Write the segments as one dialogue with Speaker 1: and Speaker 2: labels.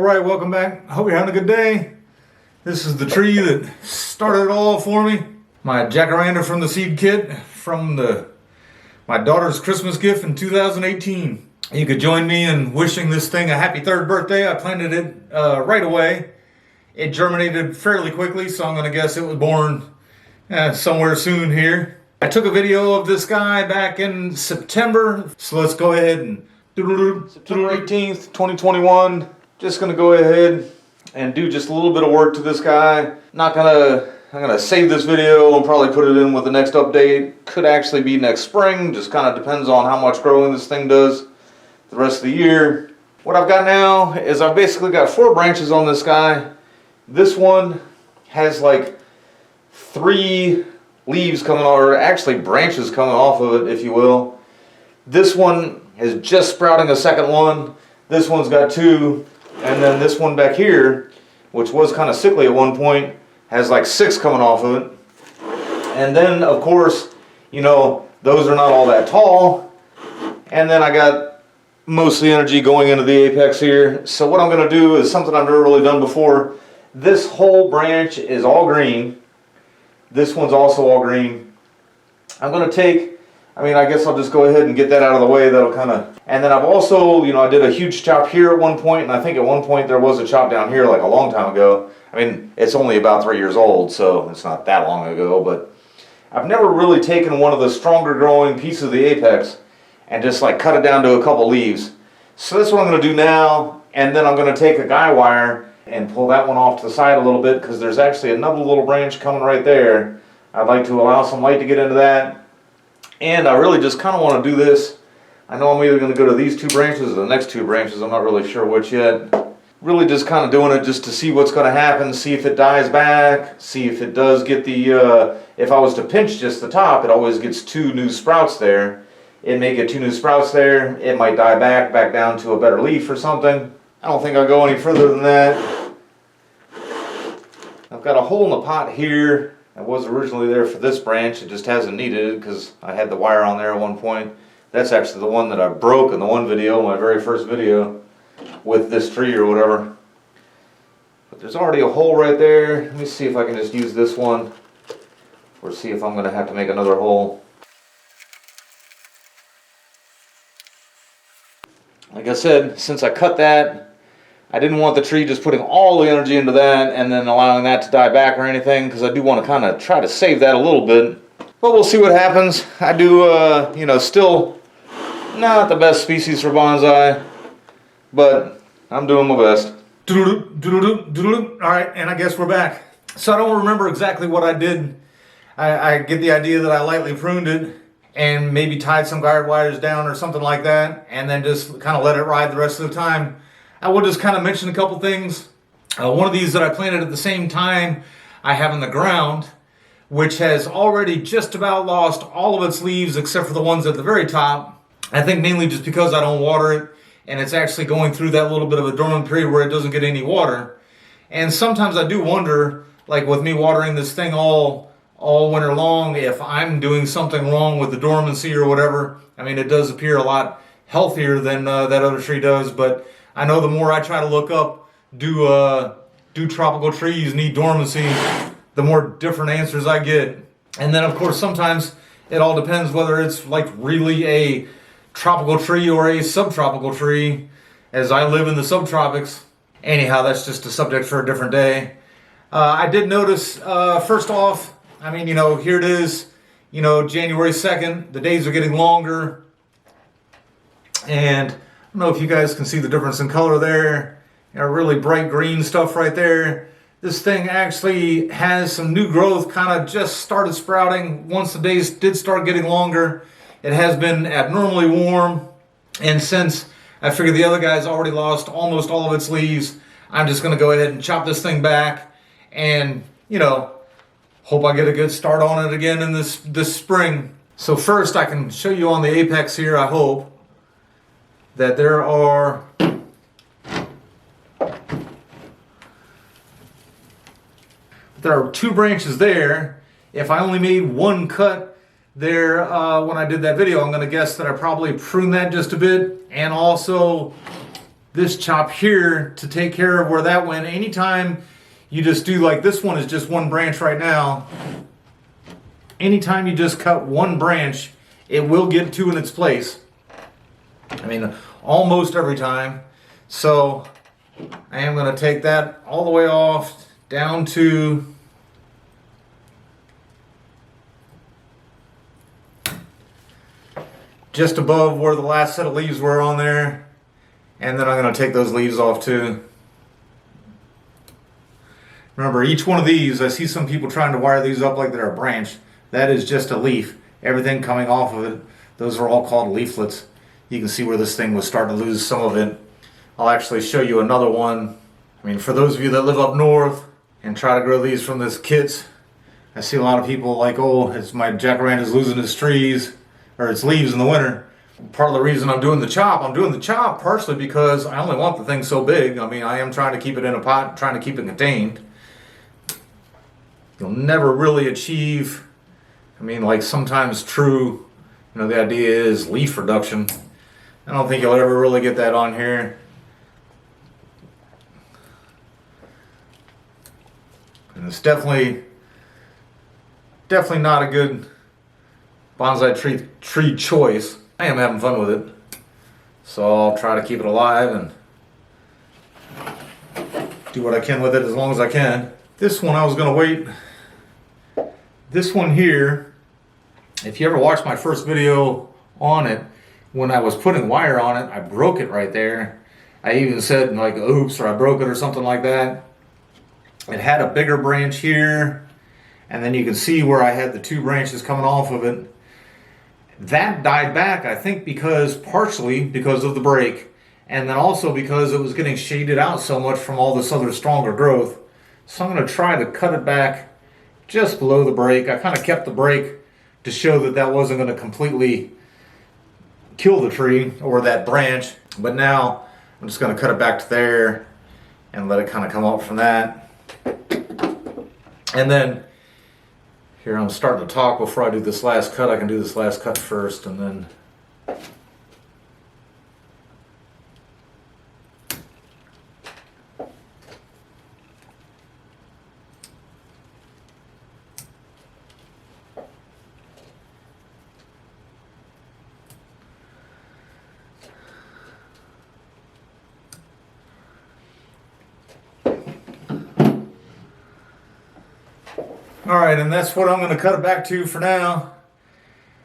Speaker 1: Alright, welcome back. I hope you're having a good day. This is the tree that started it all for me. My Jacaranda from the seed kit from my daughter's Christmas gift in 2018. You could join me in wishing this thing a happy third birthday. I planted it right away. It germinated fairly quickly, so I'm going to guess it was born somewhere soon here. I took a video of this guy back in September, so let's go ahead and September 18th, 2021. Just gonna go ahead and do just a little bit of work to this guy. I'm gonna save this video and probably put it in with the next update. Could actually be next spring, just kind of depends on how much growing this thing does the rest of the year. What I've got now is I've basically got 4 branches on this guy. This one has like 3 leaves coming, or actually branches coming off of it, if you will. This one is just sprouting a second one. This one's got 2. And then this one back here, which was kind of sickly at one point, has like 6 coming off of it. And then, of course, you know, those are not all that tall. And then I got most of the energy going into the apex here. So what I'm going to do is something I've never really done before. This whole branch is all green. This one's also all green. I'm going to take, I guess I'll just go ahead and get that out of the way. That'll kind of... And then I've also, I did a huge chop here at one point, and I think at one point there was a chop down here like a long time ago. It's only about 3 years old, so it's not that long ago, but I've never really taken one of the stronger growing pieces of the apex and just like cut it down to a couple leaves. So that's what I'm going to do now, and then I'm going to take a guy wire and pull that one off to the side a little bit, because there's actually another little branch coming right there. I'd like to allow some light to get into that. And I really just kind of want to do this. I know I'm either going to go to these 2 branches or the next 2 branches. I'm not really sure which yet. Really just kind of doing it just to see what's going to happen, see if it dies back, see if it does get the, if I was to pinch just the top, it always gets 2 new sprouts there. It may get 2 new sprouts there. It might die back down to a better leaf or something. I don't think I'll go any further than that. I've got a hole in the pot here. I was originally there for this branch. It just hasn't needed it because I had the wire on there at one point. That's actually the one that I broke in the one video, my very first video with this tree or whatever. But there's already a hole right there. Let me see if I can just use this one, or see if I'm going to have to make another hole. Like I said, since I cut that, I didn't want the tree just putting all the energy into that and then allowing that to die back or anything, because I do want to kind of try to save that a little bit. But we'll see what happens. I do, still not the best species for bonsai, but I'm doing my best. Alright, and I guess we're back. So I don't remember exactly what I did. I get the idea that I lightly pruned it and maybe tied some guide wires down or something like that, and then just kind of let it ride the rest of the time. I will just kind of mention a couple things. One of these that I planted at the same time I have in the ground, which has already just about lost all of its leaves except for the ones at the very top. I think mainly just because I don't water it, and it's actually going through that little bit of a dormant period where it doesn't get any water. And sometimes I do wonder, like with me watering this thing all winter long, if I'm doing something wrong with the dormancy or whatever. It does appear a lot healthier than that other tree does, but I know the more I try to look up, do tropical trees need dormancy, the more different answers I get. And then of course sometimes it all depends whether it's like really a tropical tree or a subtropical tree, as I live in the subtropics. Anyhow, that's just a subject for a different day. I did notice, first off, here it is, January 2nd, the days are getting longer, and I don't know if you guys can see the difference in color there. Really bright green stuff right there. This thing actually has some new growth, kind of just started sprouting once the days did start getting longer. It has been abnormally warm, and since I figured the other guy's already lost almost all of its leaves, I'm just going to go ahead and chop this thing back and, hope I get a good start on it again in this spring. So first I can show you on the apex here, I hope, that there are there are 2 branches there. If I only made 1 cut there when I did that video, I'm going to guess that I probably pruned that just a bit, and also this chop here to take care of where that went. Anytime you just do, like this one is just one branch right now. Anytime you just cut one branch, it will get two in its place. I mean, almost every time. So I am going to take that all the way off down to just above where the last set of leaves were on there. And then I'm going to take those leaves off too. Remember, each one of these, I see some people trying to wire these up like they're a branch. That is just a leaf. Everything coming off of it, those are all called leaflets. You can see where this thing was starting to lose some of it. I'll actually show you another one. I mean, for those of you that live up north and try to grow these from this kits, I see a lot of people like, oh, it's my jacaranda's losing its trees or its leaves in the winter. Part of the reason I'm doing the chop partially because I only want the thing so big. I mean, I am trying to keep it in a pot, trying to keep it contained. You'll never really achieve, I mean, like sometimes true, you know, the idea is leaf reduction. I don't think you'll ever really get that on here. And it's definitely not a good bonsai tree choice. I am having fun with it, so I'll try to keep it alive and do what I can with it as long as I can. This one I was going to wait. This one here, if you ever watched my first video on it, when I was putting wire on it, I broke it right there. I even said like, oops, or I broke it or something like that. It had a bigger branch here, and then you can see where I had the two branches coming off of it. That died back, I think, partially because of the break, and then also because it was getting shaded out so much from all this other stronger growth. So I'm going to try to cut it back just below the break. I kind of kept the break to show that that wasn't going to completely kill the tree or that branch, but now I'm just going to cut it back to there and let it kind of come up from that. And then here, I'm starting to talk before I do this last cut. I can do this last cut first and then all right, and that's what I'm going to cut it back to for now.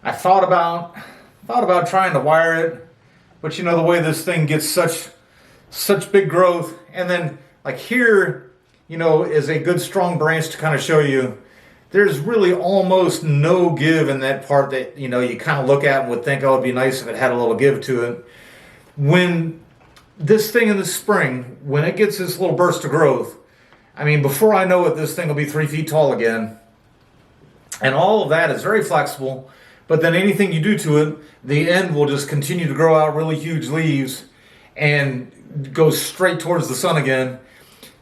Speaker 1: I thought about trying to wire it, but you know the way this thing gets such big growth, and then like here, you know, is a good strong branch to kind of show you. There's really almost no give in that part that, you know, you kind of look at and would think, oh, it'd be nice if it had a little give to it. When this thing in the spring, when it gets this little burst of growth, I mean, before I know it, this thing will be 3 feet tall again. And all of that is very flexible, but then anything you do to it, the end will just continue to grow out really huge leaves and go straight towards the sun again.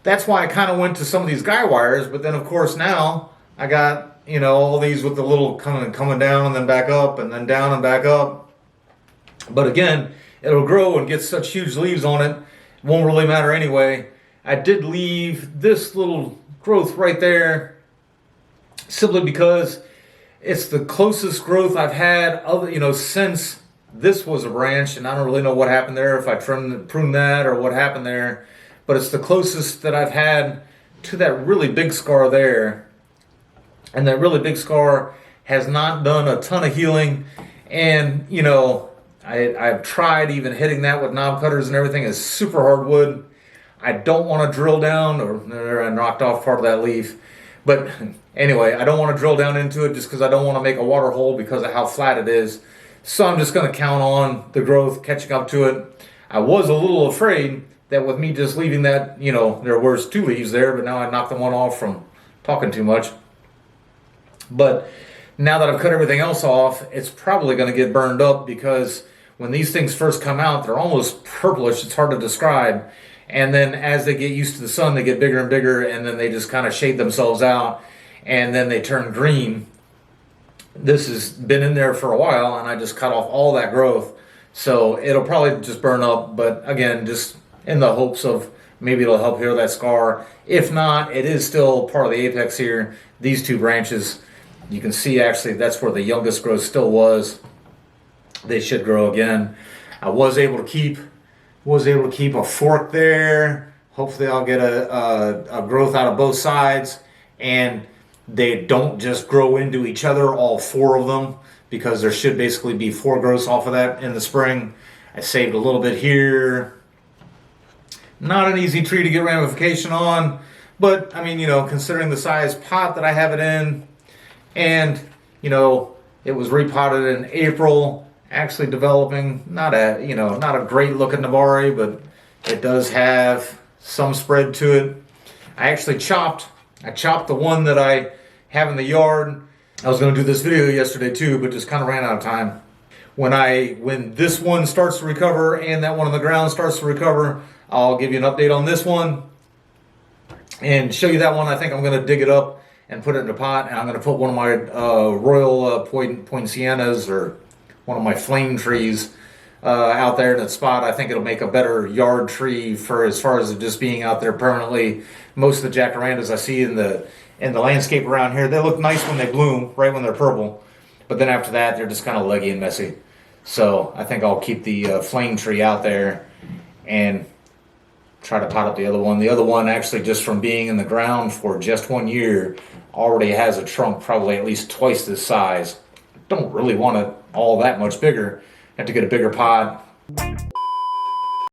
Speaker 1: That's why I kind of went to some of these guy wires, but then of course now I got, you know, all these with the little coming down and then back up and then down and back up. But again, it'll grow and get such huge leaves on it, it won't really matter anyway. I did leave this little growth right there simply because it's the closest growth I've had since this was a branch, and I don't really know what happened there, if I pruned that or what happened there, but it's the closest that I've had to that really big scar there. And that really big scar has not done a ton of healing, and you know, I've tried even hitting that with knob cutters and everything. Is super hard wood. I don't want to drill down, or I knocked off part of that leaf. But anyway, I don't want to drill down into it just because I don't want to make a water hole because of how flat it is. So I'm just going to count on the growth catching up to it. I was a little afraid that with me just leaving that, you know, there was 2 leaves there, but now I knocked the one off from talking too much. But now that I've cut everything else off, it's probably going to get burned up because when these things first come out, they're almost purplish. It's hard to describe. And then as they get used to the sun, they get bigger and bigger, and then they just kind of shade themselves out, and then they turn green. This has been in there for a while, and I just cut off all that growth. So it'll probably just burn up, but again, just in the hopes of maybe it'll help heal that scar. If not, it is still part of the apex here. These two branches, you can see actually that's where the youngest growth still was. They should grow again. I was able to keep a fork there. Hopefully I'll get a growth out of both sides, and they don't just grow into each other, all four of them, because there should basically be 4 growths off of that in the spring. I saved a little bit here. Not an easy tree to get ramification on, but I mean, you know, considering the size pot that I have it in, and you know, it was repotted in April, actually developing not a great looking Nabari, but it does have some spread to it. I chopped the one that I have in the yard. I was going to do this video yesterday too, but just kind of ran out of time. When this one starts to recover and that one on the ground starts to recover, I'll give you an update on this one and show you that one. I think I'm going to dig it up and put it in a pot, and I'm going to put one of my Royal Poincianas, or one of my flame trees, out there in that spot. I think it'll make a better yard tree for as far as it just being out there permanently. Most of the jacarandas I see in the landscape around here, they look nice when they bloom, right when they're purple. But then after that, they're just kind of leggy and messy. So I think I'll keep the flame tree out there and try to pot up the other one. The other one, actually, just from being in the ground for just 1 year, already has a trunk probably at least twice this size. Don't really want it all that much bigger. Have to get a bigger pot.